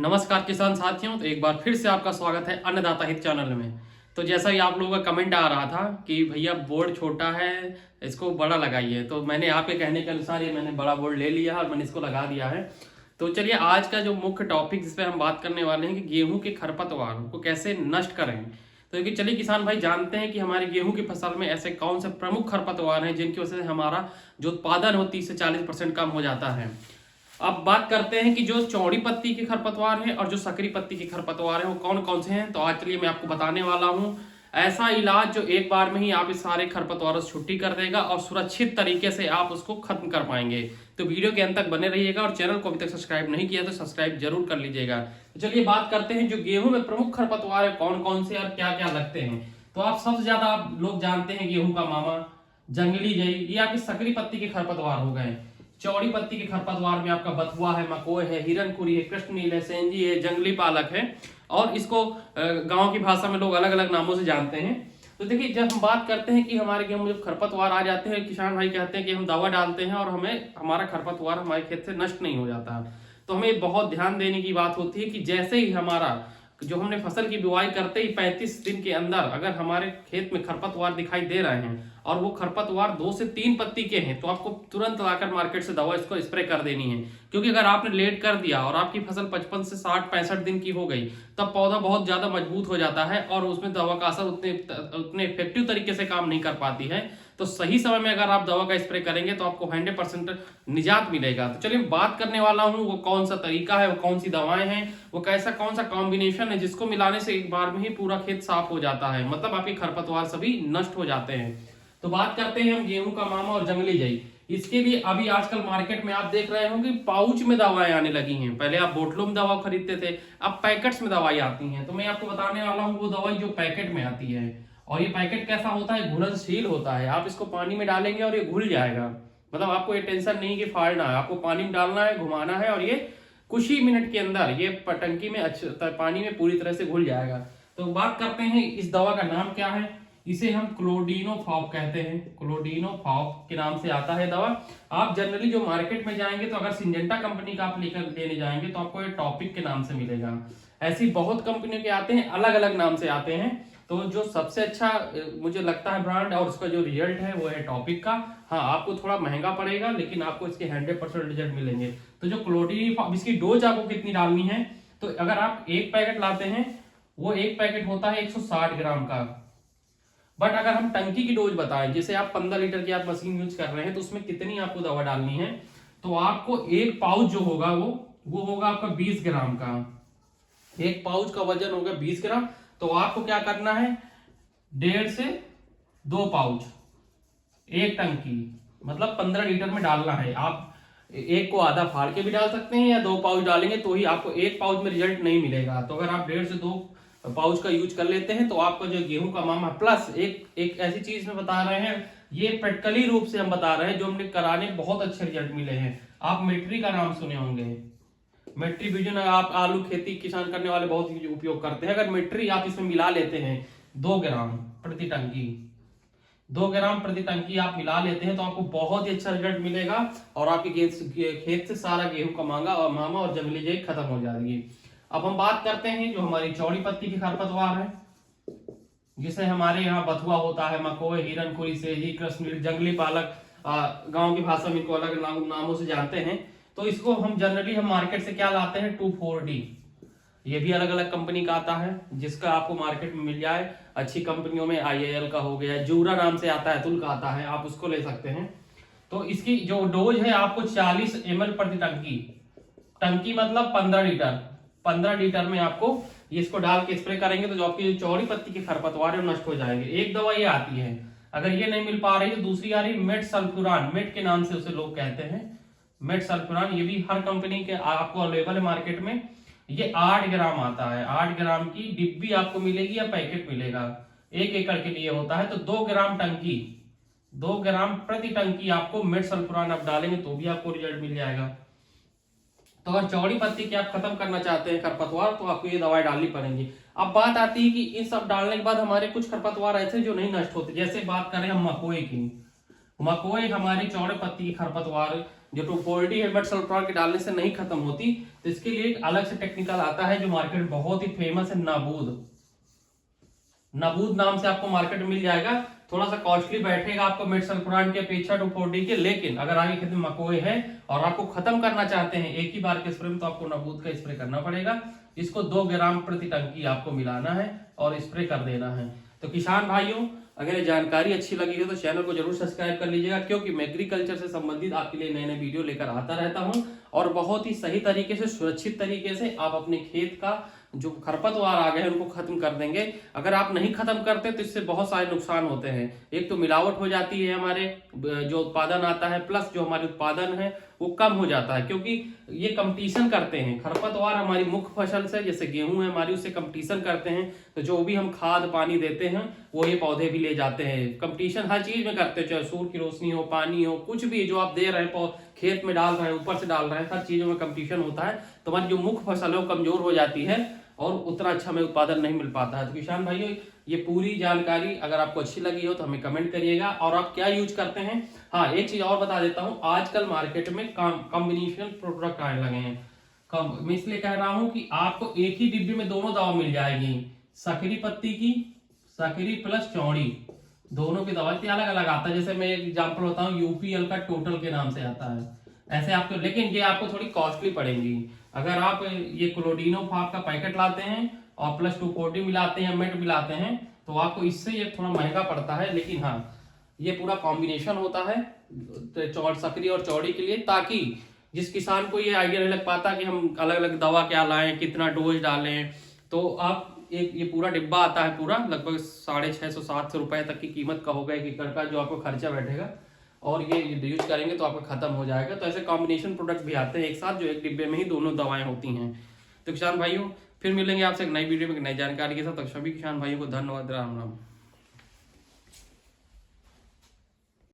नमस्कार किसान साथियों, तो एक बार फिर से आपका स्वागत है अन्नदाता हित चैनल में। तो जैसा ही आप लोगों का कमेंट आ रहा था कि भैया बोर्ड छोटा है, इसको बड़ा लगाइए, तो मैंने आपके कहने के अनुसार ये मैंने बड़ा बोर्ड ले लिया और मैंने इसको लगा दिया है। तो चलिए आज का जो मुख्य टॉपिक जिस पे हम बात करने वाले हैं कि गेहूं के खरपतवार को कैसे नष्ट करें। तो क्योंकि चलिए किसान भाई जानते हैं कि हमारे गेहूं की फसल में ऐसे कौन से प्रमुख खरपतवार हैं जिनकी वजह से हमारा जो उत्पादन हो 30 से 40% कम हो जाता है। अब बात करते हैं कि जो चौड़ी पत्ती के खरपतवार हैं और जो सकरी पत्ती के खरपतवार हैं वो कौन कौन से हैं। तो आज चलिए मैं आपको बताने वाला हूं ऐसा इलाज जो एक बार में ही आप इस सारे खरपतवारों से छुट्टी कर देगा और सुरक्षित तरीके से आप उसको खत्म कर पाएंगे। तो वीडियो के अंत तक बने रहिएगा और चैनल को अभी तक सब्सक्राइब नहीं किया तो सब्सक्राइब जरूर कर लीजिएगा। तो चलिए बात करते हैं जो गेहूं में प्रमुख खरपतवार है कौन कौन से और क्या क्या लगते हैं। तो आप सबसे ज्यादा आप लोग जानते हैं गेहूं का मामा, जंगली जई, ये आपकी सकरी पत्ती के खरपतवार हो गए। चौड़ी पत्ती के खरपतवार में आपका बथुआ है, मकोय है, हिरनखुरी है, कृष्णनील है, सेंजी है, जंगली पालक है और इसको गांव की भाषा में लोग अलग अलग नामों से जानते हैं। तो देखिए जब हम बात करते हैं कि हमारे गेहूं में जब खरपतवार आ जाते हैं, किसान भाई कहते हैं कि हम दवा डालते हैं और हमें हमारा खरपतवार हमारे खेत से नष्ट नहीं हो जाता। तो हमें बहुत ध्यान देने की बात होती है कि जैसे ही हमारा जो हमने फसल की बुआई करते ही 35 दिन के अंदर अगर हमारे खेत में खरपतवार दिखाई दे रहे हैं और वो खरपतवार 2 से 3 पत्ती के हैं तो आपको तुरंत लाकर मार्केट से दवा इसको स्प्रे कर देनी है। क्योंकि अगर आपने लेट कर दिया और आपकी फसल 55 से 60-65 दिन की हो गई तब पौधा बहुत ज्यादा मजबूत हो जाता है और उसमें दवा का असर उतने इफेक्टिव तरीके से काम नहीं कर पाती है। तो सही समय में अगर आप दवा का स्प्रे करेंगे तो आपको 100% निजात मिलेगा। तो चलिए बात करने वाला हूं वो कौन सा तरीका है, वो कौन सी दवाएं हैं, वो कैसा कौन सा कॉम्बिनेशन है जिसको मिलाने से एक बार में ही पूरा खेत साफ हो जाता है, मतलब आपके खरपतवार सभी नष्ट हो जाते हैं। तो बात करते हैं हम गेहूं का मामा और जंगली जई। इसके लिए अभी आजकल मार्केट में आप देख रहे होंगे पाउच में दवाएं आने लगी हैं। पहले आप बोतलों में दवा खरीदते थे, अब पैकेट्स में दवाई आती हैं। तो मैं आपको बताने वाला हूँ वो दवाई जो पैकेट में आती है। और ये पैकेट कैसा होता है, घुलनशील होता है। आप इसको पानी में डालेंगे और ये घुल जाएगा, मतलब आपको ये टेंशन नहीं कि फाड़ना है, आपको पानी में डालना है, घुमाना है और ये कुछ ही मिनट के अंदर ये टंकी में अच्छे पानी में पूरी तरह से घुल जाएगा। तो बात करते हैं इस दवा का नाम क्या है। इसे हम क्लोडिनोफॉप कहते हैं, क्लोडिनोफॉप के नाम से आता है दवा। आप जनरली जो मार्केट में जाएंगे तो अगर सिंजेंटा कंपनी का आप लेकर लेने जाएंगे तो आपको ये टॉपिक के नाम से मिलेगा। ऐसी बहुत कंपनियों के आते हैं, अलग अलग नाम से आते हैं। तो जो सबसे अच्छा मुझे लगता है ब्रांड और उसका जो रिजल्ट है वो है टॉपिक का। हाँ आपको थोड़ा महंगा पड़ेगा लेकिन आपको इसके 100% रिजल्ट मिलेंगे। तो जो क्लोडिनोफॉप, इसकी डोज आपको कितनी डालनी है, तो अगर आप एक पैकेट लाते हैं वो एक पैकेट होता है 160 ग्राम का। बट अगर हम टंकी की डोज बताएं, जैसे आप 15 लीटर की आप मशीन यूज कर रहे हैं तो उसमें कितनी आपको दवा डालनी है, तो आपको एक पाउच जो होगा वो होगा आपका 20 ग्राम का। एक पाउच का वजन होगा 20 ग्राम। तो आपको क्या करना है, 1.5 से 2 पाउच एक टंकी, मतलब 15 लीटर में डालना है। आप एक को आधा फाड़ के भी डाल सकते हैं या 2 पाउच डालेंगे तो ही आपको एक पाउच में रिजल्ट नहीं मिलेगा। तो अगर आप 1.5 से 2 पाउच का यूज कर लेते हैं तो आपका जो गेहूं का मामा प्लस एक ऐसी चीज में बता रहे हैं, ये प्रैक्टिकली रूप से हम बता रहे हैं जो हमने कराने बहुत अच्छे रिजल्ट मिले हैं। आप मिट्री का नाम सुने होंगे, मिट्री विजन आप आलू खेती किसान करने वाले बहुत ही उपयोग करते हैं। अगर मिट्री आप इसमें मिला लेते हैं 2 ग्राम प्रति टंकी, 2 ग्राम प्रति टंकी आप मिला लेते हैं तो आपको बहुत ही अच्छा रिजल्ट मिलेगा और आपके खेत से सारा गेहूं का मामा और जंगली जई खत्म हो जाएगी। अब हम बात करते हैं जो हमारी चौड़ी पत्ती की खरपतवार है, जिसे हमारे यहाँ बथुआ होता है, मकोय, हिरनखुरी, सेजी, कृष्णनील, जंगली पालक, गांव की भाषा में इनको अलग नामों से जानते हैं। तो इसको हम जनरली हम मार्केट से क्या लाते हैं, 2,4-D। ये भी अलग अलग कंपनी का आता है जिसका आपको मार्केट में मिल जाए। अच्छी कंपनियों में IAL का हो गया, जूरा नाम से आता है, अतुल का आता है, आप उसको ले सकते हैं। तो इसकी जो डोज है आपको 40 ml प्रति टंकी, टंकी मतलब 15 लीटर, 15 लीटर में आपको इसको डाल के स्प्रे करेंगे तो जो आपकी चौड़ी पत्ती के खरपतवार है नष्ट हो जाएंगे। एक दवा ये आती है, अगर ये नहीं मिल पा रही तो दूसरी आ रही मेट सल्फ्यूरान, मेट के नाम से उसे लोग कहते हैं, मेट सल्फ्यूरान। ये भी हर कंपनी के आपको अवेलेबल है मार्केट में। ये 8 ग्राम आता है, 8 ग्राम की डिब्बी आपको मिलेगी या पैकेट मिलेगा, 1 एकड़ के लिए होता है। तो 2 ग्राम टंकी, 2 ग्राम प्रति टंकी आपको मेट सल्फ्यूरान आप डालेंगे तो भी आपको रिजल्ट मिल जाएगा। तो अगर चौड़ी पत्ती की आप खत्म करना चाहते हैं खरपतवार तो आपको ये दवाई डालनी पड़ेगी। अब बात आती है कि इन सब डालने के बाद हमारे कुछ खरपतवार ऐसे जो नहीं नष्ट होते, जैसे बात करें हम मकोई की। मकोई हमारी चौड़े पत्ती की खरपतवार जो 2,4-D है मेटसल्फोन के डालने से नहीं खत्म होती। तो इसके लिए एक अलग से टेक्निकल आता है जो मार्केट में बहुत ही फेमस है, नाबूद नाम से आपको मार्केट में मिल जाएगा। थोड़ा सा कॉस्टली बैठेगा आपको मेटसल्फोन की अपेक्षा 2,4-D के, लेकिन अगर आगे खेत में मकोए है और आपको खत्म करना चाहते हैं एक ही बार के स्प्रे में, तो आपको नाबूद का स्प्रे करना पड़ेगा। इसको 2 ग्राम प्रति टंकी आपको मिलाना है और स्प्रे कर देना है। तो किसान भाइयों, अगर ये जानकारी अच्छी लगी हो तो चैनल को जरूर सब्सक्राइब कर लीजिएगा, क्योंकि मैं एग्रीकल्चर से संबंधित आपके लिए नए नए वीडियो लेकर आता रहता हूं और बहुत ही सही तरीके से, सुरक्षित तरीके से आप अपने खेत का जो खरपतवार आ गए हैं उनको खत्म कर देंगे। अगर आप नहीं खत्म करते तो इससे बहुत सारे नुकसान होते हैं। एक तो मिलावट हो जाती है, हमारे जो उत्पादन आता है, प्लस जो हमारे उत्पादन है वो कम हो जाता है, क्योंकि ये कंपटीशन करते हैं। खरपतवार हमारी मुख्य फसल से, जैसे गेहूं है हमारी, उससे कंपटीशन करते हैं। तो जो भी हम खाद पानी देते हैं वो ये पौधे भी ले जाते हैं। कंपटीशन हर चीज में करते हैं, चाहे सूर्य की रोशनी हो, पानी हो, कुछ भी जो आप दे रहे हैं, खेत में डाल रहे हैं, ऊपर से डाल रहे हैं, हर चीजों में कंपटीशन होता है। तो हमारी जो मुख्य फसल है वो कमजोर हो जाती है और उतना अच्छा हमें उत्पादन नहीं मिल पाता है। तो किसान भाइयों, ये पूरी जानकारी अगर आपको अच्छी लगी हो तो हमें कमेंट करिएगा। और आप क्या यूज करते हैं। हाँ, एक चीज और बता देता हूं, आजकल मार्केट में कॉम्बिनेशन प्रोडक्ट आने लगे हैं। मैं इसलिए कह रहा हूं कि आपको एक ही डिब्बे में दोनों दवा मिल जाएगी, सकरी पत्ती की, सकरी प्लस चौड़ी, दोनों की दवा अलग अलग आता है। जैसे मैं एक एग्जाम्पल बताऊं, यूपीएल का टोटल के नाम से आता है ऐसे आपको, लेकिन ये आपको थोड़ी कॉस्टली पड़ेंगी। अगर आप ये क्लोडिनोफॉप का पैकेट लाते हैं और प्लस 2,4-D मिलाते हैं, मेट मिलाते हैं, तो आपको इससे ये थोड़ा महंगा पड़ता है। लेकिन हाँ, ये पूरा कॉम्बिनेशन होता है सकरी और चौड़ी के लिए, ताकि जिस किसान को ये आइडिया नहीं लग पाता कि हम अलग अलग दवा क्या लाएं, कितना डोज डालें, तो आप एक ये पूरा डिब्बा आता है, पूरा लगभग 650-700 रुपए तक की कीमत का होगा एक एकड़ का, जो आपको खर्चा बैठेगा, और ये यूज करेंगे तो आपका खत्म हो जाएगा। तो ऐसे कॉम्बिनेशन प्रोडक्ट भी आते हैं एक साथ, जो एक डिब्बे में ही दोनों दवाएं होती हैं। तो किसान भाइयों, फिर मिलेंगे आपसे एक नई वीडियो में नई जानकारी के साथ। तो सभी किसान भाइयों को धन्यवाद, राम राम।